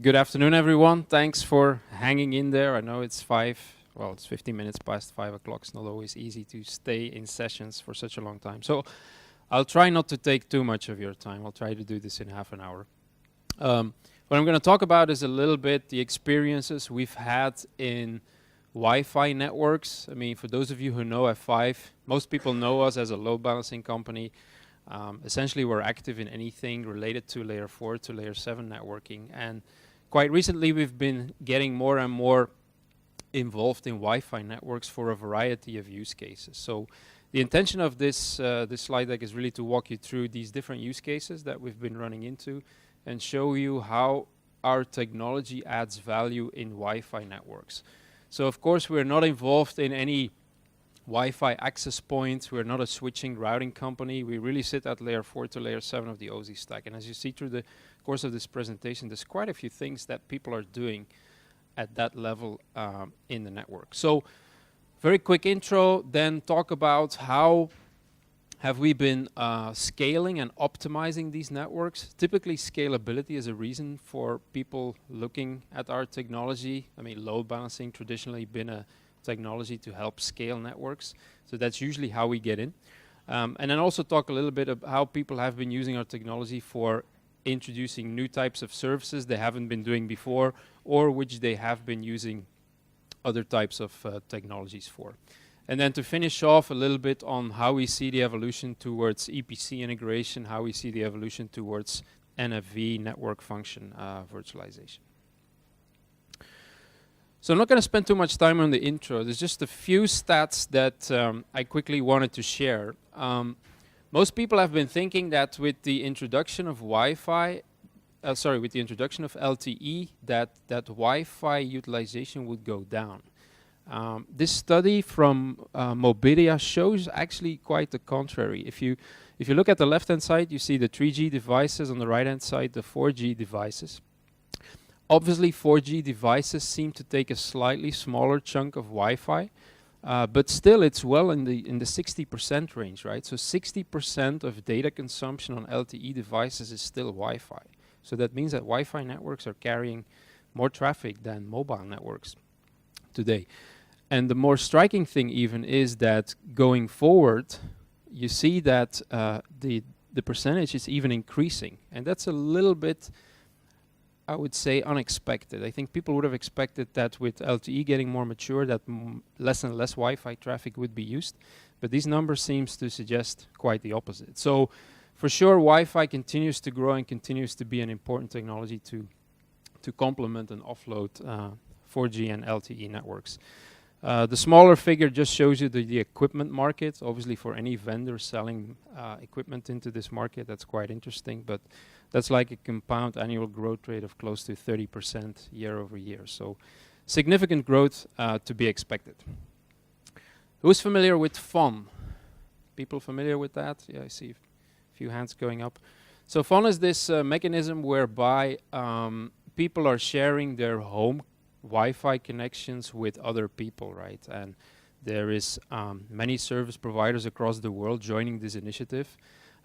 Good afternoon, everyone. Thanks for hanging in there. I know it's 15 minutes past 5 o'clock. It's not always easy to stay in sessions for such a long time. So I'll try not to take too much of your time. I'll try to do this in half an hour. What I'm going to talk about is a little bit the experiences we've had in Wi-Fi networks. I mean, for those of you who know F5, most people know us as a load balancing company. Essentially, we're active in anything related to layer 4 to layer 7 networking. And quite recently, we've been getting more and more involved in Wi-Fi networks for a variety of use cases. So the intention of this slide deck is really to walk you through these different use cases that we've been running into and show you how our technology adds value in Wi-Fi networks. So of course, we're not involved in any Wi-Fi access points. We're not a switching routing company. We really sit at layer 4 to layer 7 of the OSI stack. And as you see through the course of this presentation, there's quite a few things that people are doing at that level in the network. So very quick intro, then talk about how have we been scaling and optimizing these networks. Typically, scalability is a reason for people looking at our technology. I mean, load balancing traditionally been a technology to help scale networks. So that's usually how we get in. And then also talk a little bit about how people have been using our technology for introducing new types of services they haven't been doing before, or which they have been using other types of technologies for. And then to finish off a little bit on how we see the evolution towards EPC integration, how we see the evolution towards NFV, network function virtualization. So I'm not going to spend too much time on the intro. There's just a few stats that I quickly wanted to share. Most people have been thinking that with the introduction of Wi-Fi, with the introduction of LTE, that Wi-Fi utilization would go down. This study from Mobidia shows actually quite the contrary. If you look at the left-hand side, you see the 3G devices, on the right-hand side, the 4G devices. Obviously, 4G devices seem to take a slightly smaller chunk of Wi-Fi, but still it's well in the 60% range, right? So 60% of data consumption on LTE devices is still Wi-Fi. So that means that Wi-Fi networks are carrying more traffic than mobile networks today. And the more striking thing even is that going forward, you see that the percentage is even increasing. And that's a little bit, I would say, unexpected. I think people would have expected that with LTE getting more mature, that less and less Wi-Fi traffic would be used. But these numbers seems to suggest quite the opposite. So for sure, Wi-Fi continues to grow and continues to be an important technology to complement and offload 4G and LTE networks. The smaller figure just shows you the equipment market. Obviously, for any vendor selling equipment into this market, that's quite interesting. But that's like a compound annual growth rate of close to 30% year over year. So significant growth to be expected. Who's familiar with FON? People familiar with that? Yeah, I see a few hands going up. So FON is this mechanism whereby people are sharing their home Wi-Fi connections with other people, right? And there is many service providers across the world joining this initiative.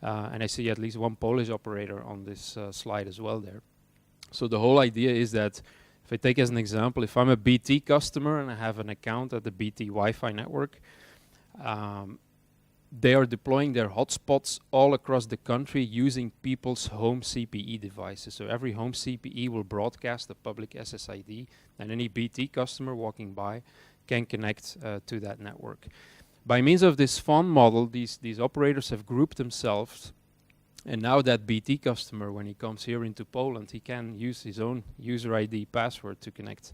And I see at least one Polish operator on this slide as well there. So the whole idea is that, if I take as an example, if I'm a BT customer and I have an account at the BT Wi-Fi network, they are deploying their hotspots all across the country using people's home CPE devices. So every home CPE will broadcast a public SSID, and any BT customer walking by can connect to that network. By means of this FON model, these operators have grouped themselves, and now that BT customer, when he comes here into Poland, he can use his own user ID password to connect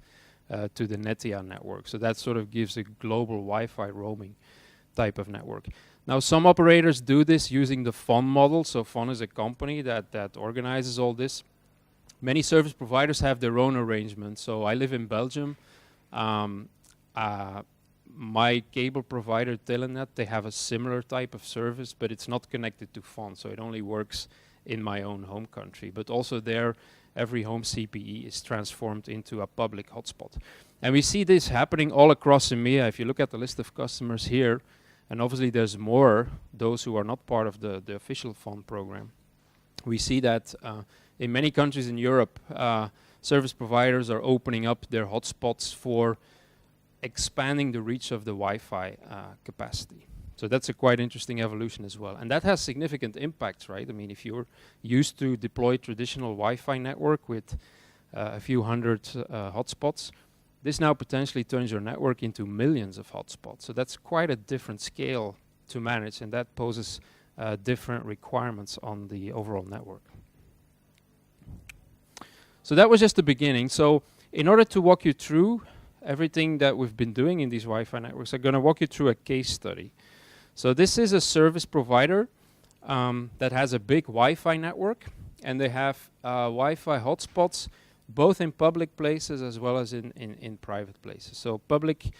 to the Netia network. So that sort of gives a global Wi-Fi roaming type of network. Now, some operators do this using the FON model. So FON is a company that organizes all this. Many service providers have their own arrangements. So I live in Belgium. My cable provider, Telenet, they have a similar type of service, but it's not connected to FON. So it only works in my own home country. But also there, every home CPE is transformed into a public hotspot. And we see this happening all across EMEA. If you look at the list of customers here, and obviously there's more, those who are not part of the official FON program. We see that in many countries in Europe, service providers are opening up their hotspots for expanding the reach of the Wi-Fi capacity. So that's a quite interesting evolution as well. And that has significant impacts, right? I mean, if you're used to deploy traditional Wi-Fi network with a few hundred hotspots, this now potentially turns your network into millions of hotspots. So that's quite a different scale to manage, and that poses different requirements on the overall network. So that was just the beginning. So in order to walk you through everything that we've been doing in these Wi-Fi networks, I'm going to walk you through a case study. So this is a service provider that has a big Wi-Fi network, and they have Wi-Fi hotspots both in public places as well as in private places. So public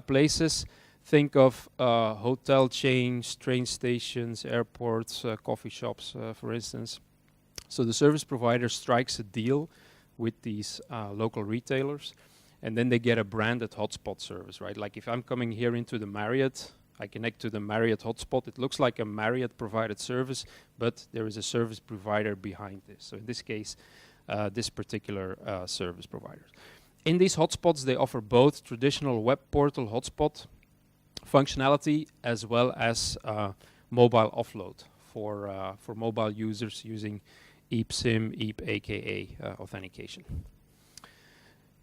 places, think of hotel chains, train stations, airports, coffee shops, for instance. So the service provider strikes a deal with these local retailers, and then they get a branded hotspot service, right? Like if I'm coming here into the Marriott, I connect to the Marriott hotspot. It looks like a Marriott provided service, but there is a service provider behind this. So in this case, this particular service provider. In these hotspots, they offer both traditional web portal hotspot functionality as well as mobile offload for mobile users using eSIM, aka authentication.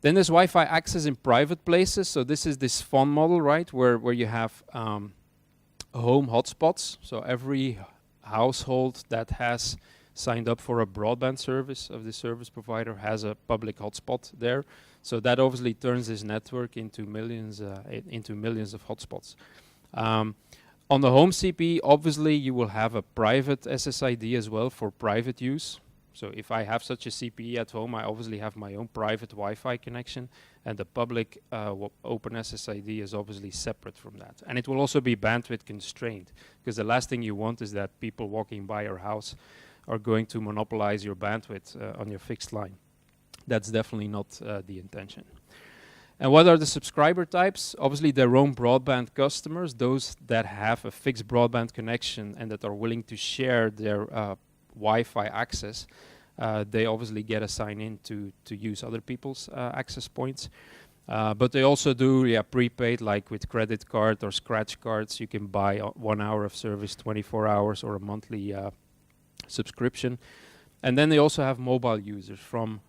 Then there's Wi-Fi access in private places. So this is this fun model, right, where you have home hotspots. So every household that has signed up for a broadband service of the service provider has a public hotspot there. So that obviously turns this network into millions of hotspots. On the home CPE, obviously you will have a private SSID as well for private use. So if I have such a CPE at home, I obviously have my own private Wi-Fi connection, and the public open SSID is obviously separate from that. And it will also be bandwidth constrained, because the last thing you want is that people walking by your house are going to monopolize your bandwidth on your fixed line. That's definitely not the intention. And what are the subscriber types? Obviously their own broadband customers, those that have a fixed broadband connection and that are willing to share their Wi-Fi access, they obviously get a sign-in to use other people's access points. But they also do prepaid, like with credit card or scratch cards. You can buy 1 hour of service, 24 hours, or a monthly subscription. And then they also have mobile users from,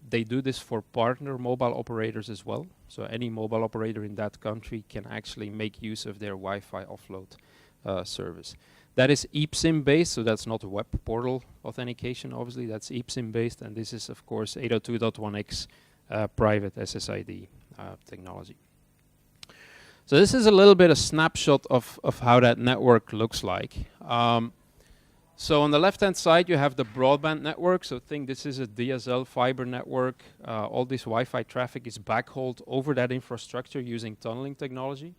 they do this for partner mobile operators as well. So any mobile operator in that country can actually make use of their Wi-Fi offload service. That is eSIM based, so that's not web portal authentication, obviously. That's eSIM based, and this is, of course, 802.1x private SSID technology. So this is a little bit a snapshot of how that network looks like. So on the left-hand side, you have the broadband network. So think this is a DSL fiber network. All this Wi-Fi traffic is backhauled over that infrastructure using tunneling technology.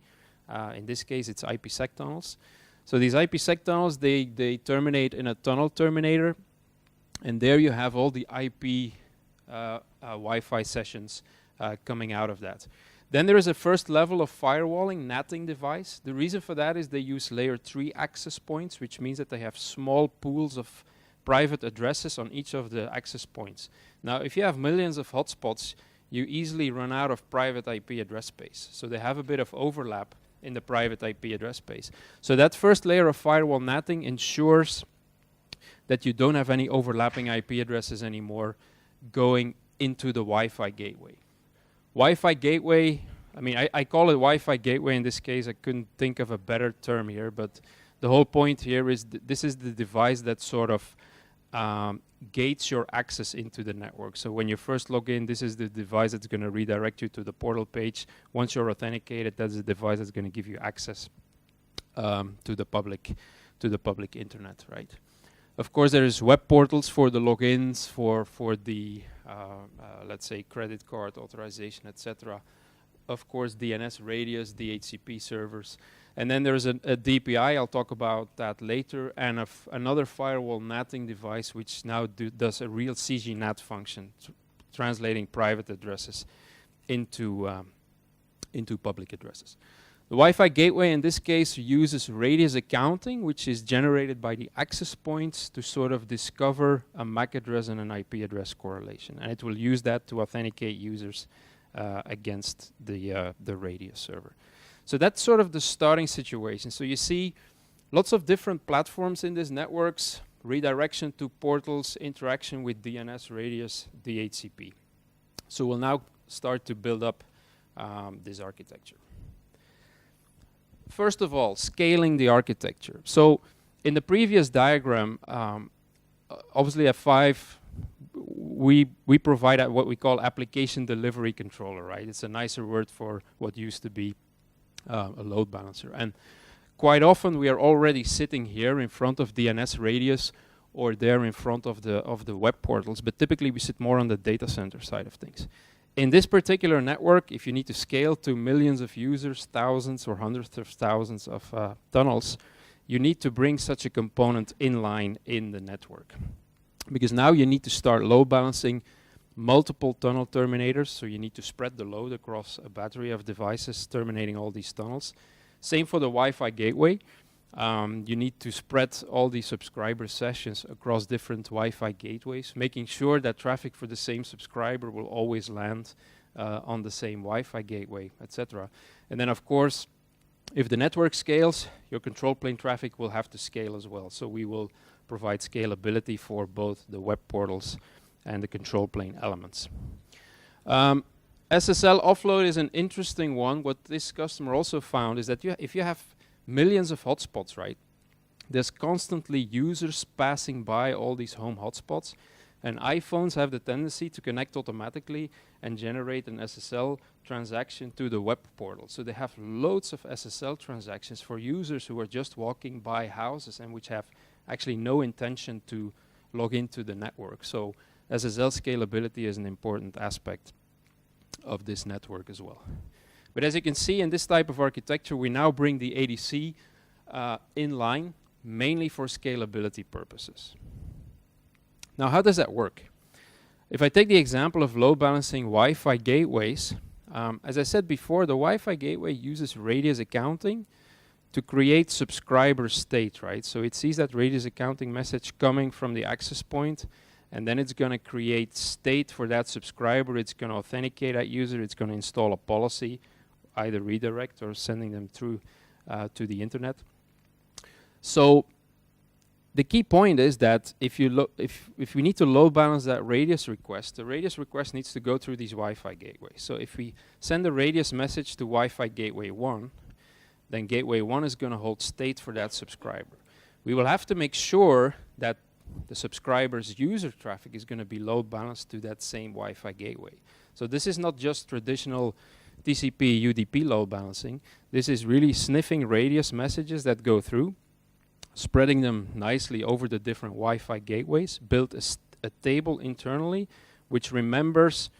In this case, it's IPsec tunnels. So these IPsec tunnels, they terminate in a tunnel terminator. And there you have all the IP Wi-Fi sessions coming out of that. Then there is a first level of firewalling, NATing device. The reason for that is they use layer 3 access points, which means that they have small pools of private addresses on each of the access points. Now, if you have millions of hotspots, you easily run out of private IP address space. So they have a bit of overlap in the private IP address space. So that first layer of firewall NATing ensures that you don't have any overlapping IP addresses anymore going into the Wi-Fi gateway. Wi-Fi gateway, I mean, I call it Wi-Fi gateway in this case. I couldn't think of a better term here, but the whole point here is this is the device that sort of gates your access into the network. So when you first log in, this is the device that's going to redirect you to the portal page. Once you're authenticated, that's the device that's going to give you access to the public internet, right? Of course, there is web portals for the logins, for the let's say credit card authorization, etc. Of course, DNS radius, DHCP servers, and then there's a DPI. I'll talk about that later, and another firewall NATing device, which now does a real CGNAT function, translating private addresses into public addresses. The Wi-Fi gateway in this case uses radius accounting, which is generated by the access points to sort of discover a MAC address and an IP address correlation. And it will use that to authenticate users against the radius server. So that's sort of the starting situation. So you see lots of different platforms in these networks, redirection to portals, interaction with DNS, radius, DHCP. So we'll now start to build up this architecture. First of all, scaling the architecture. So in the previous diagram, obviously at 5, we provide what we call application delivery controller, right? It's a nicer word for what used to be a load balancer. And quite often we are already sitting here in front of DNS radius or there in front of the web portals, but typically we sit more on the data center side of things. In this particular network, if you need to scale to millions of users, thousands or hundreds of thousands of tunnels, you need to bring such a component inline in the network. Because now you need to start load balancing multiple tunnel terminators, so you need to spread the load across a battery of devices terminating all these tunnels. Same for the Wi-Fi gateway. You need to spread all the subscriber sessions across different Wi-Fi gateways, making sure that traffic for the same subscriber will always land on the same Wi-Fi gateway, etc. And then, of course, if the network scales, your control plane traffic will have to scale as well. So we will provide scalability for both the web portals and the control plane elements. SSL offload is an interesting one. What this customer also found is that if you have millions of hotspots, right? There's constantly users passing by all these home hotspots, and iPhones have the tendency to connect automatically and generate an SSL transaction to the web portal. So they have loads of SSL transactions for users who are just walking by houses and which have actually no intention to log into the network. So SSL scalability is an important aspect of this network as well. But as you can see in this type of architecture, we now bring the ADC in line, mainly for scalability purposes. Now, how does that work? If I take the example of load balancing Wi-Fi gateways, as I said before, the Wi-Fi gateway uses radius accounting to create subscriber state, right? So it sees that radius accounting message coming from the access point, and then it's going to create state for that subscriber. It's going to authenticate that user. It's going to install a policy, either redirect or sending them through to the internet. So the key point is that if we need to load balance that radius request, the radius request needs to go through these Wi-Fi gateways. So if we send a radius message to Wi-Fi gateway 1, then gateway 1 is going to hold state for that subscriber. We will have to make sure that the subscriber's user traffic is going to be load balanced to that same Wi-Fi gateway. So this is not just traditional TCP UDP load balancing. This is really sniffing radius messages that go through, spreading them nicely over the different Wi-Fi gateways, build a table internally which remembers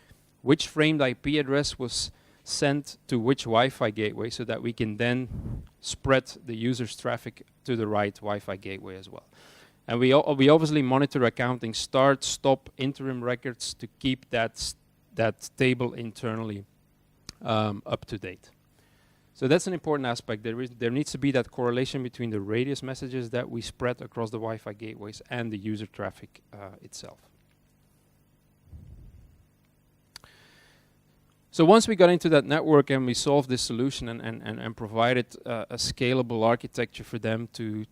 which framed IP address was sent to which Wi-Fi gateway, so that we can then spread the user's traffic to the right Wi-Fi gateway as well. And we obviously monitor accounting start, stop, interim records to keep that table internally up to date. So that's an important aspect. There needs to be that correlation between the radius messages that we spread across the Wi-Fi gateways and the user traffic itself. So once we got into that network and we solved this solution and provided a scalable architecture for them to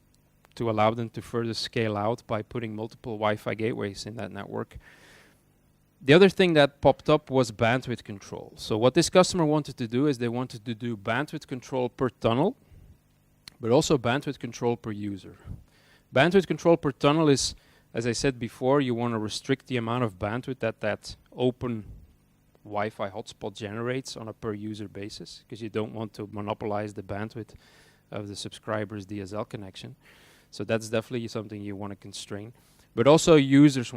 allow them to further scale out by putting multiple Wi-Fi gateways in that network, the other thing that popped up was bandwidth control. So what this customer wanted to do is they wanted to do bandwidth control per tunnel, but also bandwidth control per user. Bandwidth control per tunnel is, as I said before, you want to restrict the amount of bandwidth that open Wi-Fi hotspot generates on a per user basis, because you don't want to monopolize the bandwidth of the subscriber's DSL connection. So that's definitely something you want to constrain. But also users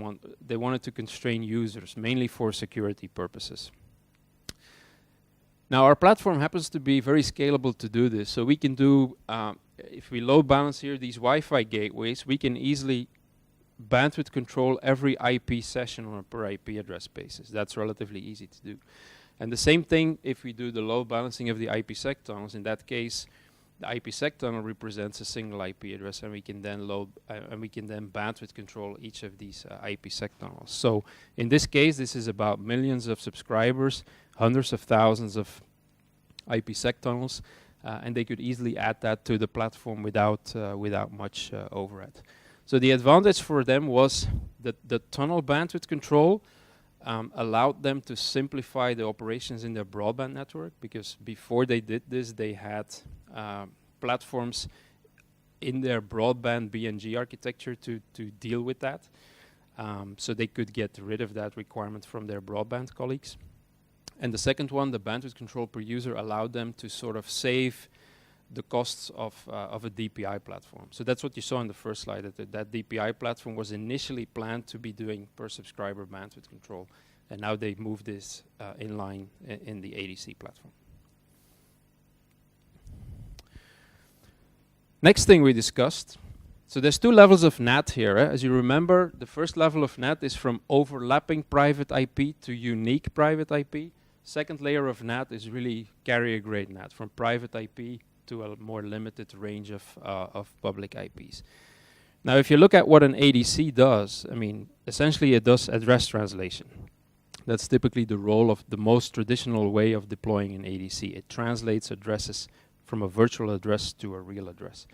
they wanted to constrain users, mainly for security purposes. Now our platform happens to be very scalable to do this. So we can do, if we load balance here these Wi-Fi gateways, we can easily bandwidth control every IP session on a per IP address basis. That's relatively easy to do. And the same thing if we do the load balancing of the IPsec tunnels. In that case, the IPsec tunnel represents a single IP address, and we can then load and we can then bandwidth control each of these IPsec tunnels. So in this case, this is about millions of subscribers, hundreds of thousands of IPsec tunnels, and they could easily add that to the platform without much overhead. So the advantage for them was that the tunnel bandwidth control allowed them to simplify the operations in their broadband network, because before they did this, they had platforms in their broadband BNG architecture to deal with that. So they could get rid of that requirement from their broadband colleagues. And the second one, the bandwidth control per user, allowed them to sort of save the costs of a DPI platform. So that's what you saw in the first slide, that DPI platform was initially planned to be doing per subscriber bandwidth control. And now they moved this in line in the ADC platform. Next thing we discussed, so there's two levels of NAT here. As you remember, the first level of NAT is from overlapping private IP to unique private IP. Second layer of NAT is really carrier-grade NAT, from private IP to a more limited range of public IPs. Now, if you look at what an ADC does, I mean, essentially it does address translation. That's typically the role of the most traditional way of deploying an ADC. It translates addresses from a virtual address to a real address.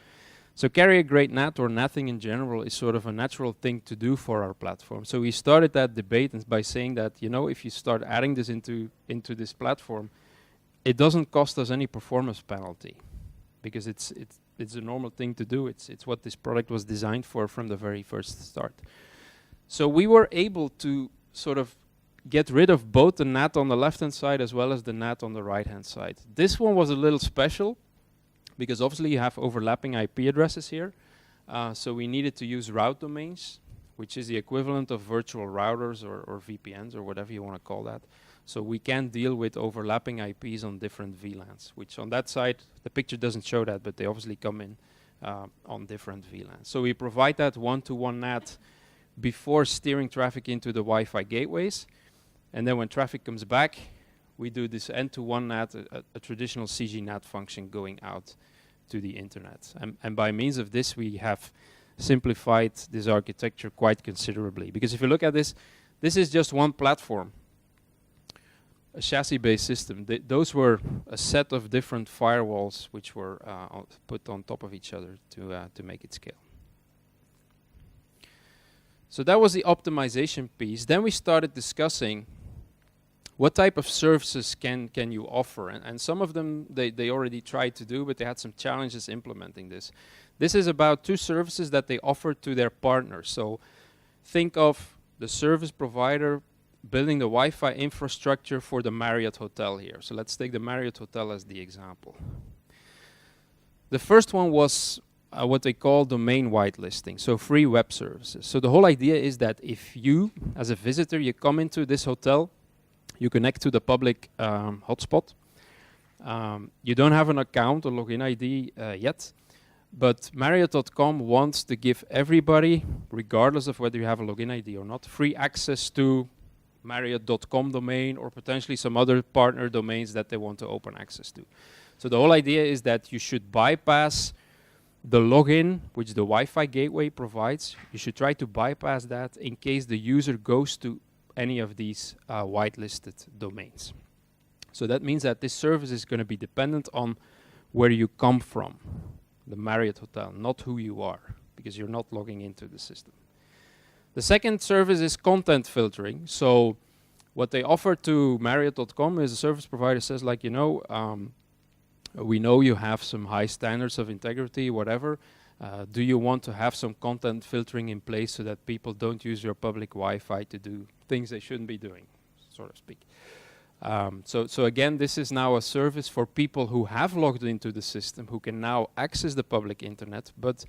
So carrier-grade NAT, or NATing in general, is sort of a natural thing to do for our platform. So we started that debate by saying that, you know, if you start adding this into this platform, it doesn't cost us any performance penalty, because it's a normal thing to do. It's what this product was designed for from the very first start. So we were able to sort of get rid of both the NAT on the left-hand side as well as the NAT on the right-hand side. This one was a little special, because obviously you have overlapping IP addresses here. So we needed to use route domains, which is the equivalent of virtual routers or VPNs or whatever you want to call that. So we can deal with overlapping IPs on different VLANs, which on that side, the picture doesn't show that, but they obviously come in on different VLANs. So we provide that one-to-one NAT before steering traffic into the Wi-Fi gateways. And then when traffic comes back, we do this end-to-one NAT, a traditional CG-NAT function going out to the internet. And by means of this, we have simplified this architecture quite considerably. Because if you look at this, this is just one platform, a chassis-based system. Those were a set of different firewalls which were put on top of each other to make it scale. So that was the optimization piece. Then we started discussing what type of services can you offer? And some of them they already tried to do, but they had some challenges implementing this. This is about two services that they offer to their partners. So think of the service provider building the Wi-Fi infrastructure for the Marriott Hotel here. So let's take the Marriott Hotel as the example. The first one was what they call domain whitelisting, so free web services. So the whole idea is that if you, as a visitor, you come into this hotel, you connect to the public hotspot. You don't have an account or login ID yet, but Marriott.com wants to give everybody, regardless of whether you have a login ID or not, free access to Marriott.com domain or potentially some other partner domains that they want to open access to. So the whole idea is that you should bypass the login, which the Wi-Fi gateway provides. You should try to bypass that in case the user goes to any of these whitelisted domains. So that means that this service is going to be dependent on where you come from, the Marriott Hotel, not who you are, because you're not logging into the system. The second service is content filtering. So what they offer to Marriott.com is a service provider says, like, you know, we know you have some high standards of integrity, whatever. Do you want to have some content filtering in place so that people don't use your public Wi-Fi to do things they shouldn't be doing, so to speak? So again, this is now a service for people who have logged into the system, who can now access the public internet. But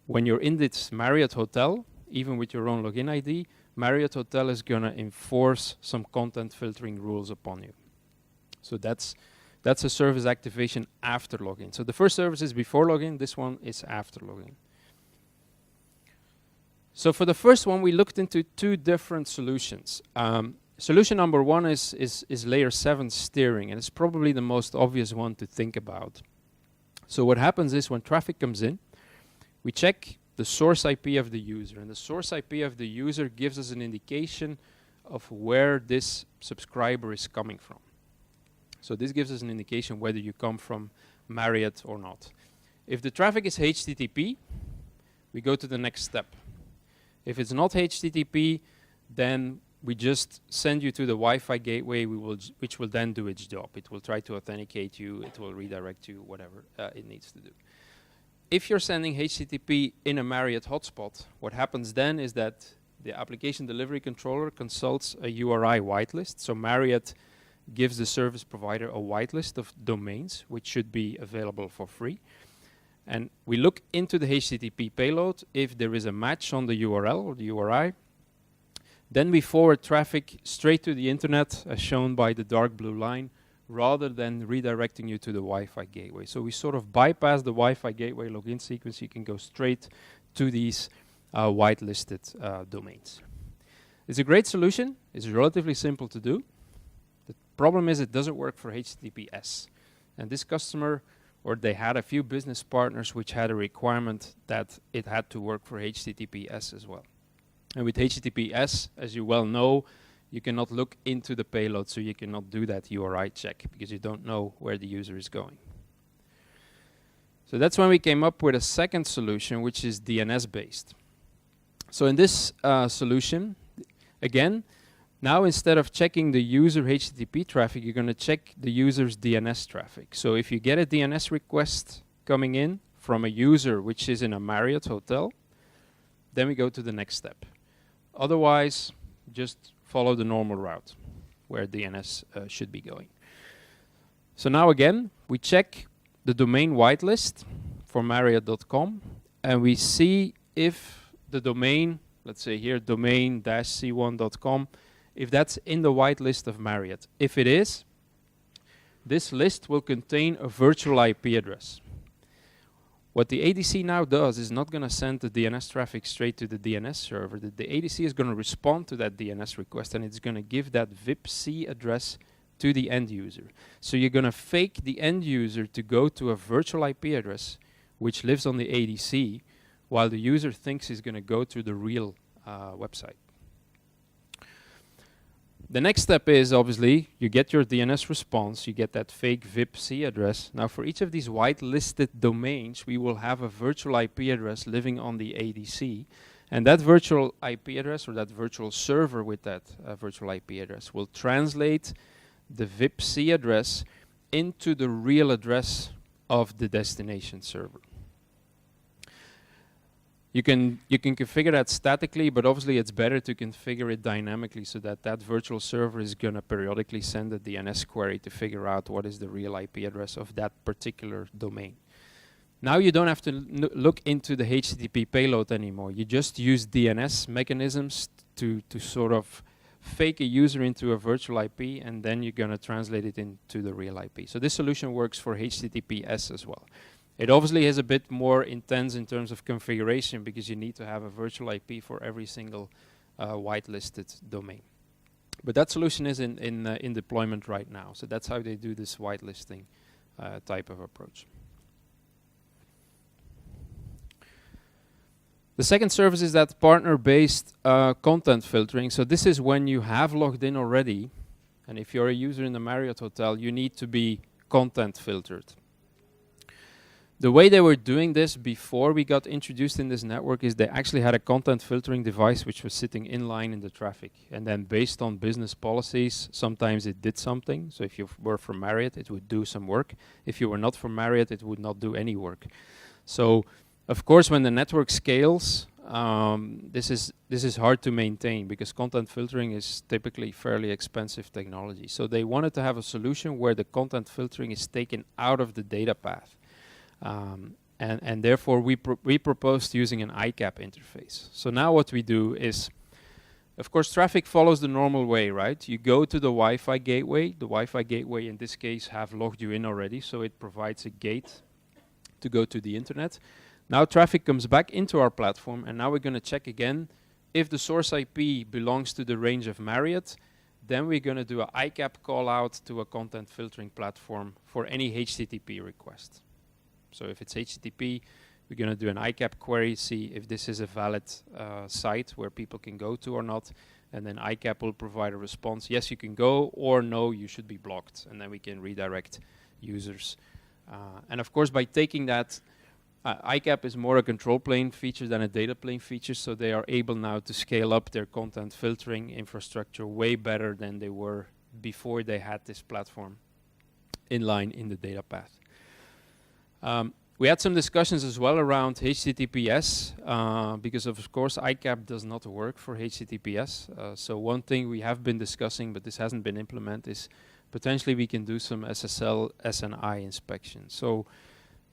when you're in this Marriott Hotel, even with your own login ID, Marriott Hotel is going to enforce some content filtering rules upon you. So that's a service activation after login. So the first service is before login, this one is after login. So for the first one, we looked into two different solutions. Solution number one is layer 7 steering, and it's probably the most obvious one to think about. So what happens is when traffic comes in, we check the source IP of the user, and the source IP of the user gives us an indication of where this subscriber is coming from. So this gives us an indication whether you come from Marriott or not. If the traffic is HTTP, we go to the next step. If it's not HTTP, then we just send you to the Wi-Fi gateway, which will then do its job. It will try to authenticate you, it will redirect you, whatever it needs to do. If you're sending HTTP in a Marriott hotspot, what happens then is that the application delivery controller consults a URI whitelist. So Marriott gives the service provider a whitelist of domains, which should be available for free. And we look into the HTTP payload. If there is a match on the URL or the URI, then we forward traffic straight to the internet, as shown by the dark blue line, rather than redirecting you to the Wi-Fi gateway. So we sort of bypass the Wi-Fi gateway login sequence. You can go straight to these whitelisted domains. It's a great solution. It's relatively simple to do. The problem is it doesn't work for HTTPS. And this customer, or they had a few business partners which had a requirement that it had to work for HTTPS as well. And with HTTPS, as you well know, you cannot look into the payload, so you cannot do that URI check because you don't know where the user is going. So that's when we came up with a second solution, which is DNS based. So in this solution, again, now instead of checking the user HTTP traffic, you're going to check the user's DNS traffic. So if you get a DNS request coming in from a user which is in a Marriott hotel, then we go to the next step. Otherwise, just follow the normal route where DNS should be going. So now again, we check the domain whitelist for Marriott.com, and we see if the domain, let's say here, domain-c1.com, if that's in the whitelist of Marriott. If it is, this list will contain a virtual IP address. What the ADC now does is not going to send the DNS traffic straight to the DNS server. The ADC is going to respond to that DNS request, and it's going to give that VIPC address to the end user. So you're going to fake the end user to go to a virtual IP address which lives on the ADC, while the user thinks he's going to go to the real website. The next step is, obviously, you get your DNS response, you get that fake VIPC address. Now for each of these whitelisted domains, we will have a virtual IP address living on the ADC. And that virtual IP address, or that virtual server with that virtual IP address, will translate the VIPC address into the real address of the destination server. You can configure that statically, but obviously it's better to configure it dynamically so that that virtual server is going to periodically send a DNS query to figure out what is the real IP address of that particular domain. Now you don't have to look into the HTTP payload anymore. You just use DNS mechanisms to sort of fake a user into a virtual IP, and then you're going to translate it into the real IP. So this solution works for HTTPS as well. It obviously is a bit more intense in terms of configuration because you need to have a virtual IP for every single whitelisted domain. But that solution is in deployment right now. So that's how they do this whitelisting type of approach. The second service is that partner-based content filtering. So this is when you have logged in already, and if you're a user in the Marriott hotel, you need to be content filtered. The way they were doing this before we got introduced in this network is they actually had a content filtering device which was sitting in line in the traffic. And then based on business policies, sometimes it did something. So if you were from Marriott, it would do some work. If you were not from Marriott, it would not do any work. So of course, when the network scales, this is hard to maintain because content filtering is typically fairly expensive technology. So they wanted to have a solution where the content filtering is taken out of the data path. And therefore we proposed using an ICAP interface. So now what we do is, of course, traffic follows the normal way, right? You go to the Wi-Fi gateway. The Wi-Fi gateway in this case have logged you in already, so it provides a gate to go to the internet. Now traffic comes back into our platform, and now we're going to check again if the source IP belongs to the range of Marriott. then we're going to do an ICAP call out to a content filtering platform for any HTTP request. So if it's HTTP, we're going to do an ICAP query, see if this is a valid site where people can go to or not. And then ICAP will provide a response. Yes, you can go, or no, you should be blocked. And then we can redirect users. And of course, by taking that, ICAP is more a control plane feature than a data plane feature. So they are able now to scale up their content filtering infrastructure way better than they were before they had this platform inline in the data path. We had some discussions as well around HTTPS, because of course ICAP does not work for HTTPS. So one thing we have been discussing, but this hasn't been implemented, is potentially we can do some SSL SNI inspection. So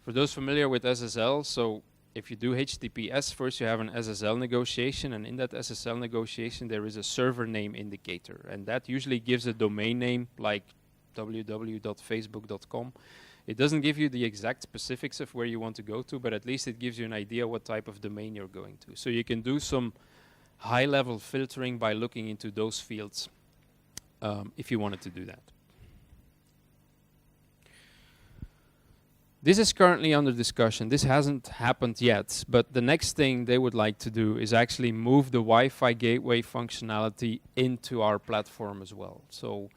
for those familiar with SSL, so if you do HTTPS, first you have an SSL negotiation, and in that SSL negotiation there is a server name indicator, and that usually gives a domain name like www.facebook.com. It doesn't give you the exact specifics of where you want to go to, but at least it gives you an idea what type of domain you're going to. So you can do some high-level filtering by looking into those fields if you wanted to do that. This is currently under discussion. This hasn't happened yet, but the next thing they would like to do is actually move the Wi-Fi gateway functionality into our platform as well. So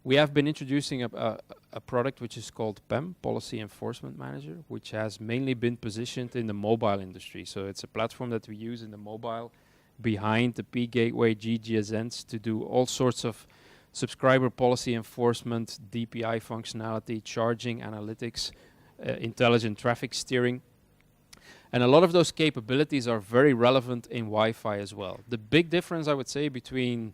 we have been introducing a product which is called PEM, Policy Enforcement Manager, which has mainly been positioned in the mobile industry. So it's a platform that we use in the mobile behind the P gateway GGSNs to do all sorts of subscriber policy enforcement, DPI functionality, charging, analytics, intelligent traffic steering. And a lot of those capabilities are very relevant in Wi-Fi as well. The big difference, I would say, between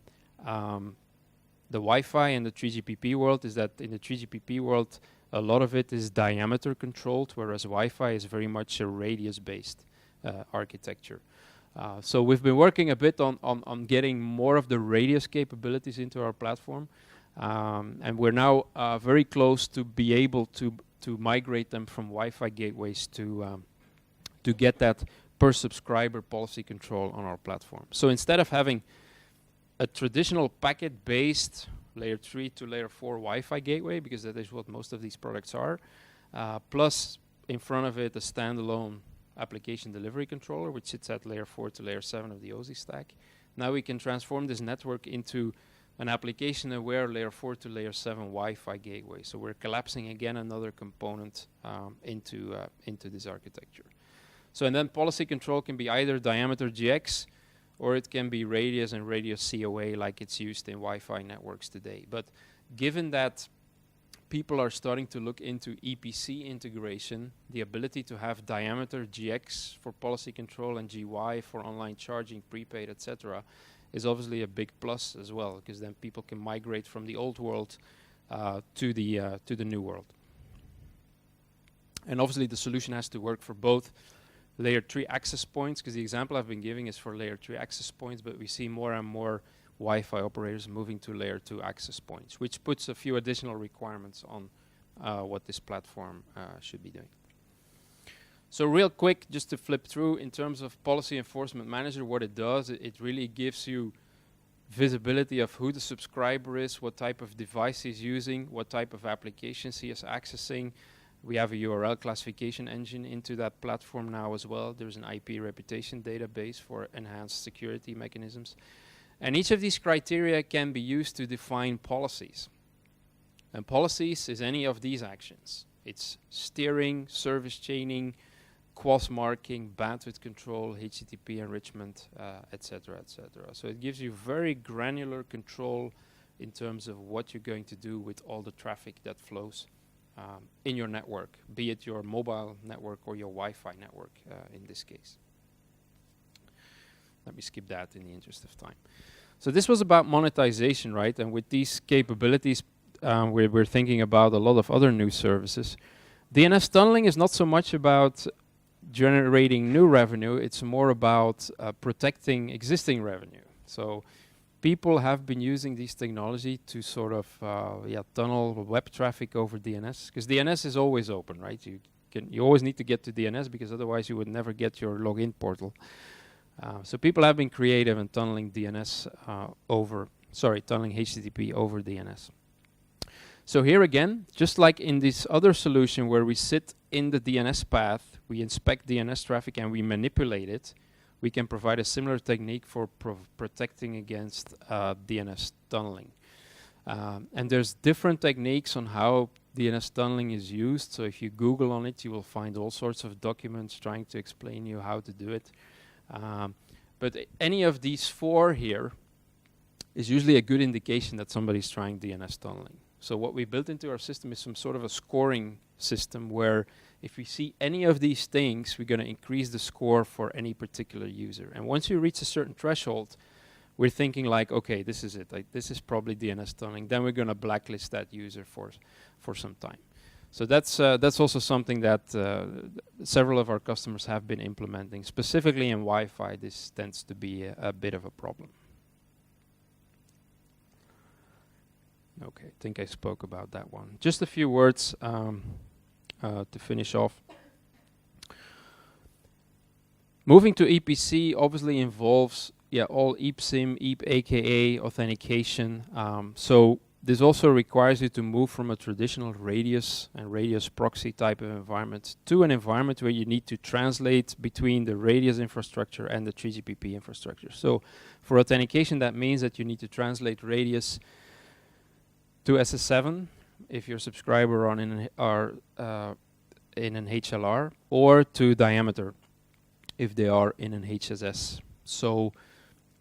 the Wi-Fi and the 3GPP world is that in the 3GPP world, a lot of it is diameter controlled, whereas Wi-Fi is very much a radius-based architecture. So we've been working a bit on getting more of the radius capabilities into our platform, and we're now very close to be able to migrate them from Wi-Fi gateways to get that per subscriber policy control on our platform. So instead of having a traditional packet-based layer 3 to layer 4 Wi-Fi gateway, because that is what most of these products are, plus in front of it a standalone application delivery controller, which sits at layer 4 to layer 7 of the OSI stack. Now we can transform this network into an application-aware layer 4 to layer 7 Wi-Fi gateway. So we're collapsing again another component into this architecture. So and then policy control can be either diameter GX, or it can be radius and radius COA like it's used in Wi-Fi networks today. But given that people are starting to look into EPC integration, the ability to have diameter GX for policy control and GY for online charging, prepaid, etc., is obviously a big plus as well, because then people can migrate from the old world to the new world. And obviously the solution has to work for both layer 3 access points, because the example I've been giving is for layer 3 access points, but we see more and more Wi-Fi operators moving to layer 2 access points, which puts a few additional requirements on what this platform should be doing. So real quick, just to flip through, in terms of Policy Enforcement Manager, what it does, it really gives you visibility of who the subscriber is, what type of device he's using, what type of applications he is accessing. We have a URL classification engine into that platform now as well. There's an IP reputation database for enhanced security mechanisms. And each of these criteria can be used to define policies. And policies is any of these actions. It's steering, service chaining, QoS marking, bandwidth control, HTTP enrichment, etc., etc. So it gives you very granular control in terms of what you're going to do with all the traffic that flows in your network, be it your mobile network or your Wi-Fi network in this case. Let me skip that in the interest of time. So this was about monetization, right? And with these capabilities, we're thinking about a lot of other new services. DNS tunneling is not so much about generating new revenue, it's more about protecting existing revenue. So people have been using this technology to sort of tunnel web traffic over DNS, because DNS is always open, right? You always need to get to DNS, because otherwise you would never get your login portal. So people have been creative in tunneling DNS over tunneling HTTP over DNS. So here again, just like in this other solution where we sit in the DNS path, we inspect DNS traffic and we manipulate it, we can provide a similar technique for protecting against DNS tunneling. And there's different techniques on how DNS tunneling is used. So if you Google on it, you will find all sorts of documents trying to explain you how to do it. But any of these four here is usually a good indication that somebody's trying DNS tunneling. So what we built into our system is some sort of a scoring system where if we see any of these things, we're going to increase the score for any particular user. And once you reach a certain threshold, we're thinking like, okay, this is it. Like, this is probably DNS tunneling. Then we're going to blacklist that user for some time. So that's also something that several of our customers have been implementing. Specifically in Wi-Fi, this tends to be a bit of a problem. Okay, I think I spoke about that one. Just a few words to finish off. Moving to EPC obviously involves all EPSIM, EAP AKA, authentication. So this also requires you to move from a traditional radius and radius proxy type of environment to an environment where you need to translate between the radius infrastructure and the 3GPP infrastructure. So for authentication, that means that you need to translate radius to SS7 if your subscriber are in an HLR, or to diameter if they are in an HSS. So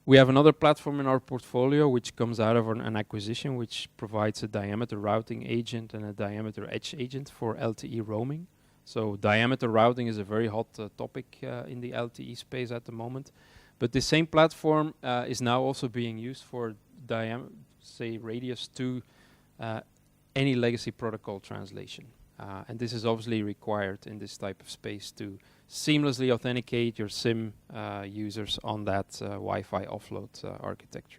we have another platform in our portfolio which comes out of an acquisition which provides a diameter routing agent and a diameter edge agent for LTE roaming. So diameter routing is a very hot topic in the LTE space at the moment. But the same platform is now also being used for say radius to any legacy protocol translation. And this is obviously required in this type of space to seamlessly authenticate your SIM users on that Wi-Fi offload architecture.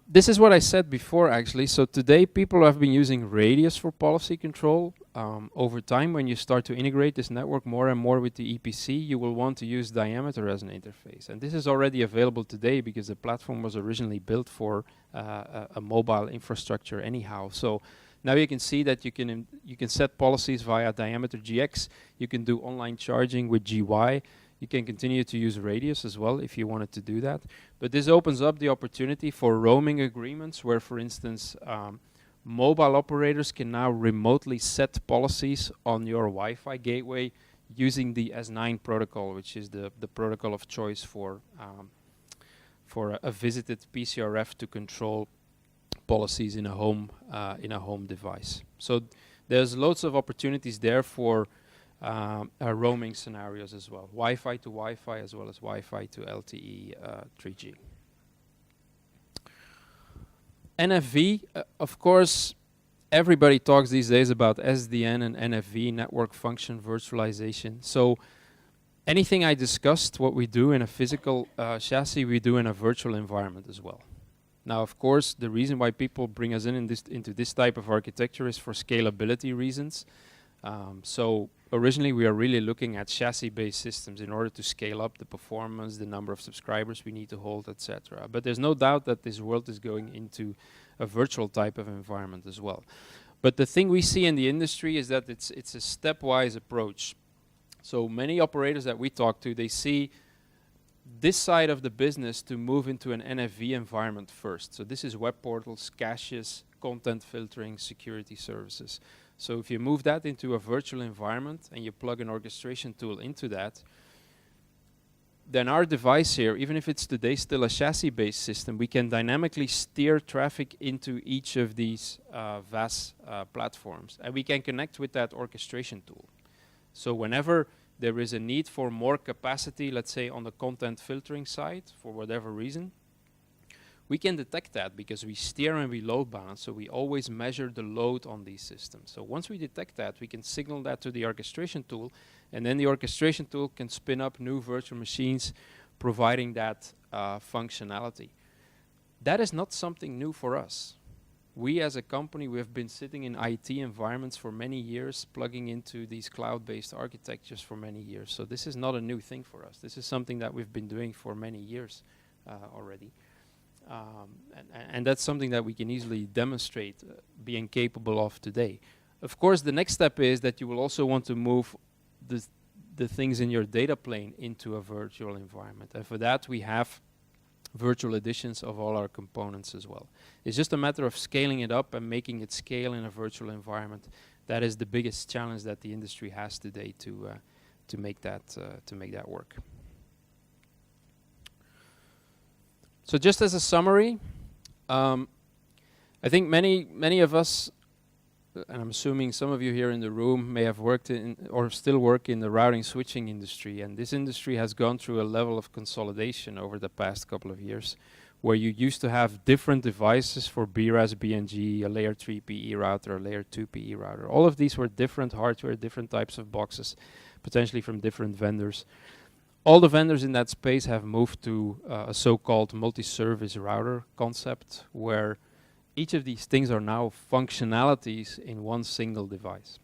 This is what I said before actually. So today people have been using radius for policy control. Over time, when you start to integrate this network more and more with the EPC, you will want to use diameter as an interface. And this is already available today because the platform was originally built for a mobile infrastructure anyhow. So now you can see that you can set policies via diameter GX. You can do online charging with GY. You can continue to use radius as well if you wanted to do that. But this opens up the opportunity for roaming agreements where, for instance, mobile operators can now remotely set policies on your Wi-Fi gateway using the S9 protocol, which is the protocol of choice for a visited PCRF to control policies in a home device. So there's loads of opportunities there for roaming scenarios as well. Wi-Fi to Wi-Fi as well as Wi-Fi to LTE 3G. NFV, of course, everybody talks these days about SDN and NFV, network function virtualization. So anything I discussed, what we do in a physical chassis, we do in a virtual environment as well. Now, of course, the reason why people bring us into this type of architecture is for scalability reasons. So originally we are really looking at chassis-based systems in order to scale up the performance, the number of subscribers we need to hold, etc. But there's no doubt that this world is going into a virtual type of environment as well. But the thing we see in the industry is that it's a stepwise approach. So many operators that we talk to, they see this side of the business to move into an NFV environment first. So this is web portals, caches, content filtering, security services. So if you move that into a virtual environment and you plug an orchestration tool into that, then our device here, even if it's today still a chassis-based system, we can dynamically steer traffic into each of these VAS platforms. And we can connect with that orchestration tool. So whenever there is a need for more capacity, let's say on the content filtering side, for whatever reason, we can detect that because we steer and we load balance, so we always measure the load on these systems. So once we detect that, we can signal that to the orchestration tool, and then the orchestration tool can spin up new virtual machines, providing that functionality. That is not something new for us. we as a company, we have been sitting in IT environments for many years, plugging into these cloud-based architectures for many years. So this is not a new thing for us. This is something that we've been doing for many years already. And that's something that we can easily demonstrate being capable of today. Of course, the next step is that you will also want to move the things in your data plane into a virtual environment. And for that, we have virtual editions of all our components as well. It's just a matter of scaling it up and making it scale in a virtual environment. That is the biggest challenge that the industry has today to make that work. So just as a summary, I think many of us, and I'm assuming some of you here in the room may have worked in or still work in the routing switching industry, and this industry has gone through a level of consolidation over the past couple of years, where you used to have different devices for BRAS, BNG, a layer 3 PE router, a layer 2 PE router. All of these were different hardware, different types of boxes, potentially from different vendors. All the vendors in that space have moved to a so-called multi-service router concept, where each of these things are now functionalities in one single device.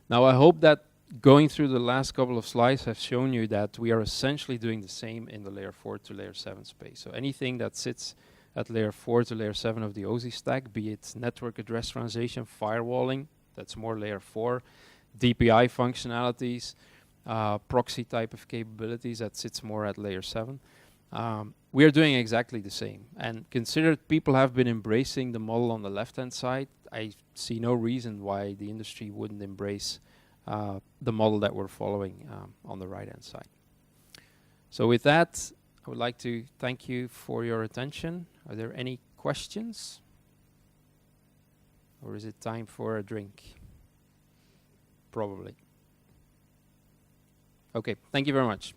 Now, I hope that going through the last couple of slides have shown you that we are essentially doing the same in the layer 4 to layer 7 space. So anything that sits at layer 4 to layer 7 of the OSI stack, be it network address translation, firewalling, that's more layer 4, DPI functionalities, proxy type of capabilities, that sits more at layer 7. We are doing exactly the same. And consider people have been embracing the model on the left-hand side. I see no reason why the industry wouldn't embrace the model that we're following on the right-hand side. So with that, I would like to thank you for your attention. Are there any questions? Or is it time for a drink? Probably. Okay, thank you very much.